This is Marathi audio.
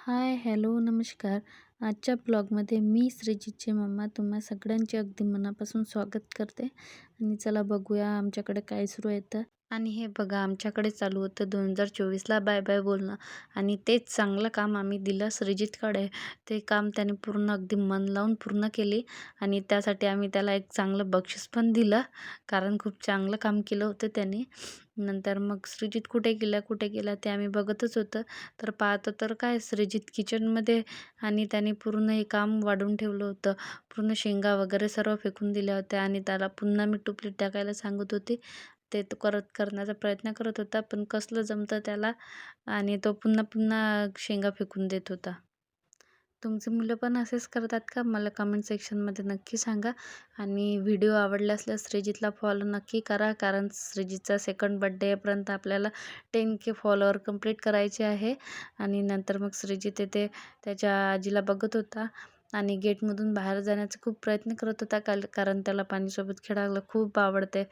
हाय, हॅलो, नमस्कार. आजच्या ब्लॉगमध्ये मी श्रीजीतची मम्मा तुम्हा सगळ्यांचे अगदी मनापासून स्वागत करते. आणि चला बघूया आमच्याकडे काय सुरू आहे तर. आणि हे बघा आमच्याकडे चालू होतं 2024ला बाय बाय बोलणं. आणि तेच चांगलं काम आम्ही दिलं श्रीजीतकडे. ते काम त्याने पूर्ण अगदी मन लावून पूर्ण केले. आणि त्यासाठी आम्ही त्याला एक चांगलं बक्षीस पण दिलं, कारण खूप चांगलं काम केलं होतं त्याने. नंतर मग श्रीजीत कुठे गेला ते आम्ही बघतच होतं. तर पाहतो तर काय श्रीजीत किचनमध्ये, आणि त्याने पूर्ण हे काम वाढून ठेवलं होतं. पूर्ण शेंगा वगैरे सर्व फेकून दिल्या होत्या आणि त्याला पुन्हा मी टोपलीत टाकायला सांगत होते. ते तो करण्याचा प्रयत्न करत होता, पण कसलं जमतं त्याला, आणि तो पुन्हा पुन्हा शेंगा फेकून देत होता. तुमची मुलं पण असेच करतात का? मला कमेंट सेक्शनमध्ये नक्की सांगा. आणि व्हिडिओ आवडला असल्यास श्रीजीतला फॉलो नक्की करा, कारण श्रीजीतचा सेकंड बड्डेपर्यंत आपल्याला 10K फॉलोअर कंप्लीट करायचे आहे. आणि नंतर मग श्रीजीत येथे त्याच्या आजीला बघत होता आणि गेटमधून बाहेर जाण्याचा खूप प्रयत्न करत होता, कारण त्याला पाणीसोबत खेळायला खूप आवडते.